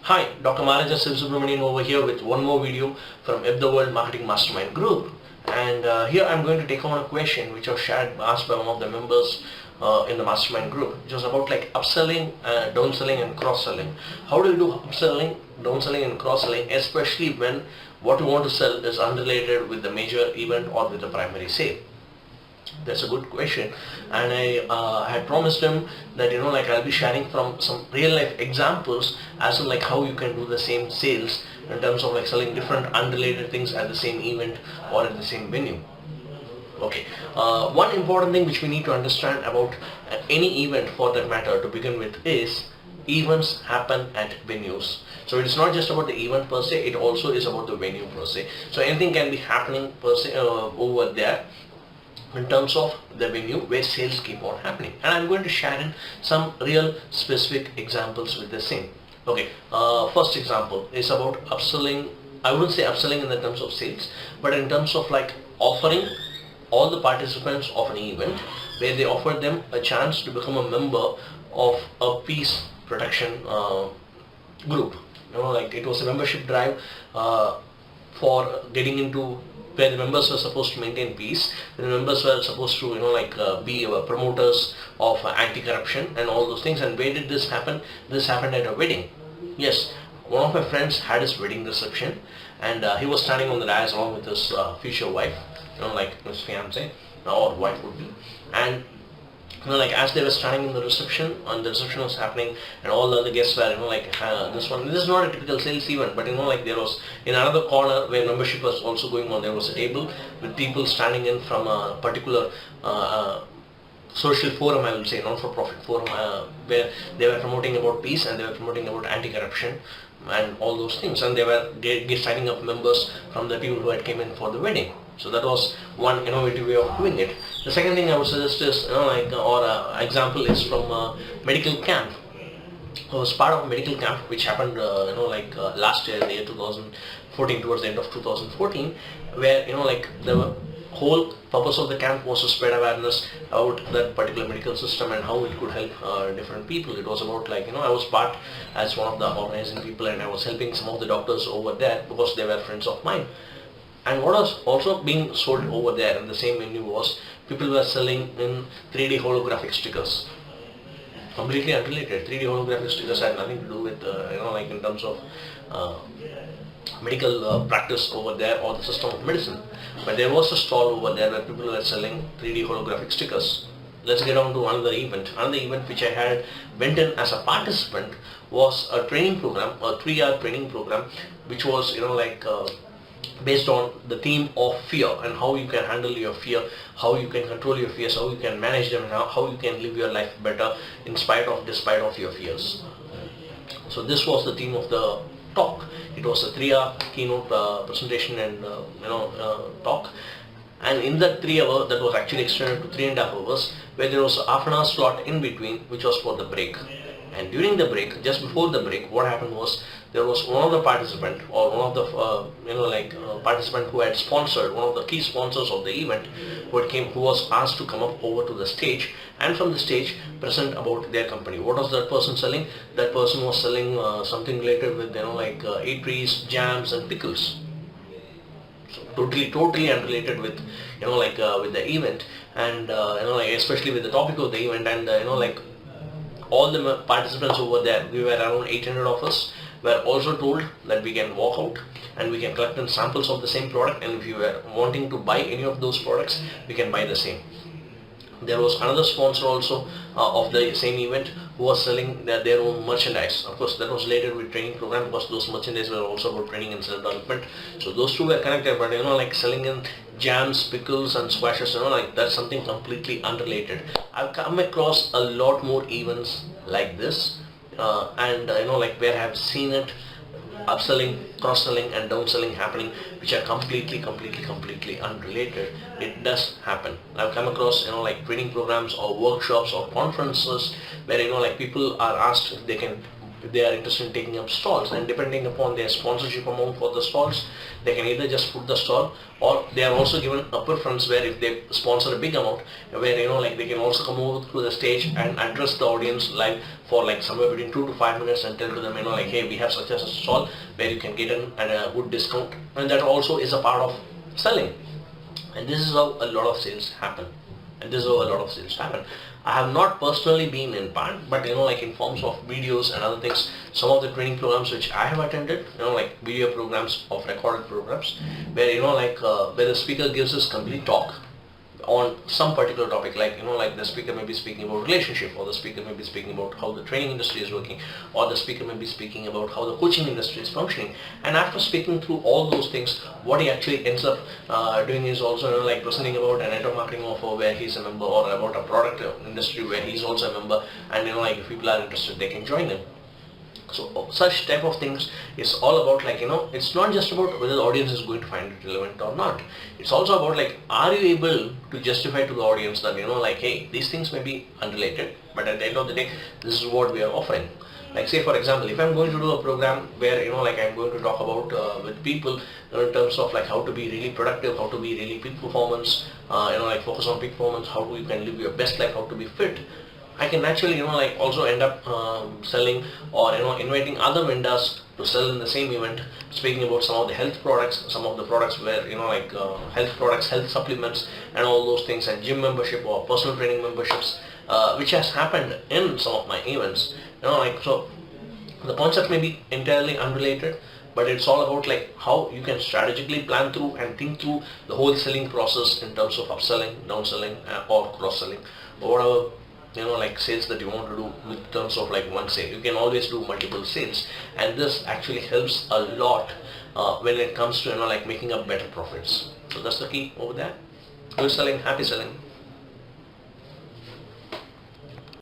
Hi, Dr. Maharaja SivaSubramanian over here with one more video from If the World Marketing Mastermind Group. And here I'm going to take on a question which was asked by one of the members in the mastermind group, which was about like upselling, downselling and cross-selling. How do you do upselling, downselling and cross-selling, especially when what you want to sell is unrelated with the major event or with the primary sale? That's a good question, and I had promised him that I'll be sharing from some real life examples as to like how you can do the same sales in terms of like selling different unrelated things at the same event or at the same venue. Okay, one important thing which we need to understand about any event for that matter to begin with is events happen at venues. So it's not just about the event per se, it also is about the venue per se. So anything can be happening per se over there in terms of the venue where sales keep on happening, and I'm going to share in some real specific examples with the same. Okay, first example is about upselling. I wouldn't say upselling in the terms of sales, but in terms of like offering all the participants of an event where they offer them a chance to become a member of a peace protection group. Like it was a membership drive for getting into where the members were supposed to maintain peace, the members were supposed to be promoters of anti-corruption and all those things. And where did this happen? This happened at a wedding. Yes, one of my friends had his wedding reception, and he was standing on the dais along with his future wife, like his fiance or wife would be. And as they were standing in the reception, and the reception was happening, and all the other guests were this is not a typical sales event, but there was in another corner where membership was also going on, there was a table with people standing in from a particular social forum, I will say, non-for-profit forum, where they were promoting about peace and they were promoting about anti-corruption and all those things, and they were signing up members from the people who had came in for the wedding. So that was one innovative way of doing it. The second thing I would suggest is, example is from medical camp. I was part of a medical camp which happened, last year, the year 2014, towards the end of 2014, where the whole purpose of the camp was to spread awareness about that particular medical system and how it could help different people. It was about I was part as one of the organizing people, and I was helping some of the doctors over there because they were friends of mine. And what was also being sold over there in the same menu was people were selling in 3D holographic stickers. Completely unrelated. 3D holographic stickers had nothing to do with, in terms of medical practice over there or the system of medicine. But there was a stall over there where people were selling 3D holographic stickers. Let's get on to another event. Another event which I had went in as a participant was a training program, a 3-hour training program, which was, based on the theme of fear and how you can handle your fear, how you can control your fears, how you can manage them, and how you can live your life better despite of your fears. So this was the theme of the talk. It was a 3-hour keynote presentation and talk. And in that 3 hours, that was actually extended to 3.5 hours, where there was a half an hour slot in between, which was for the break. And during the break, just before the break, what happened was there was one of the participant or one of the participant who had sponsored, one of the key sponsors of the event, who was asked to come up over to the stage and from the stage present about their company. What was that person selling? That person was selling something related with eateries, jams and pickles. So totally unrelated with with the event, and especially with the topic of the event. And all the participants over there, we were around 800 of us, were also told that we can walk out and we can collect in samples of the same product, and if you were wanting to buy any of those products, we can buy the same. There was another sponsor also of the same event who was selling their own merchandise. Of course, that was related with training program because those merchandise were also about training and self-development. So those two were connected, but selling in jams, pickles and squashes, that's something completely unrelated. I've come across a lot more events like this, and where I have seen it, upselling, cross-selling and downselling happening, which are completely unrelated. It does happen. I've come across training programs or workshops or conferences where people are asked if they can if they are interested in taking up stalls, and depending upon their sponsorship amount for the stalls, they can either just put the stall, or they are also given a preference where if they sponsor a big amount, where like they can also come over to the stage and address the audience live for like somewhere between 2 to 5 minutes and tell to them, like, hey, we have such a stall where you can get in at a good discount, and that also is a part of selling. And this is how a lot of sales happen. I have not personally been in part, but like in forms of videos and other things, some of the training programs which I have attended, like video programs of recorded programs, where where the speaker gives his complete talk on some particular topic, like the speaker may be speaking about relationship, or the speaker may be speaking about how the training industry is working, or the speaker may be speaking about how the coaching industry is functioning. And after speaking through all those things, what he actually ends up doing is also like presenting about a network marketing offer where he's a member, or about a product industry where he's also a member, and like if people are interested, they can join him. So such type of things is all about it's not just about whether the audience is going to find it relevant or not. It's also about are you able to justify to the audience that hey, these things may be unrelated, but at the end of the day, this is what we are offering. Like say for example, if I'm going to do a program where I'm going to talk about with people in terms of how to be really productive, how to be really peak performance, focus on peak performance, how you can live your best life, how to be fit, I can naturally also end up selling, or inviting other vendors to sell in the same event, speaking about some of the health products, some of the products where health products, health supplements and all those things, and gym membership or personal training memberships, which has happened in some of my events. So the concept may be entirely unrelated, but it's all about how you can strategically plan through and think through the whole selling process in terms of upselling, downselling, or cross-selling, or whatever sales that you want to do in terms of one sale. You can always do multiple sales, and this actually helps a lot when it comes to making up better profits. So that's the key over there. Good selling, happy selling.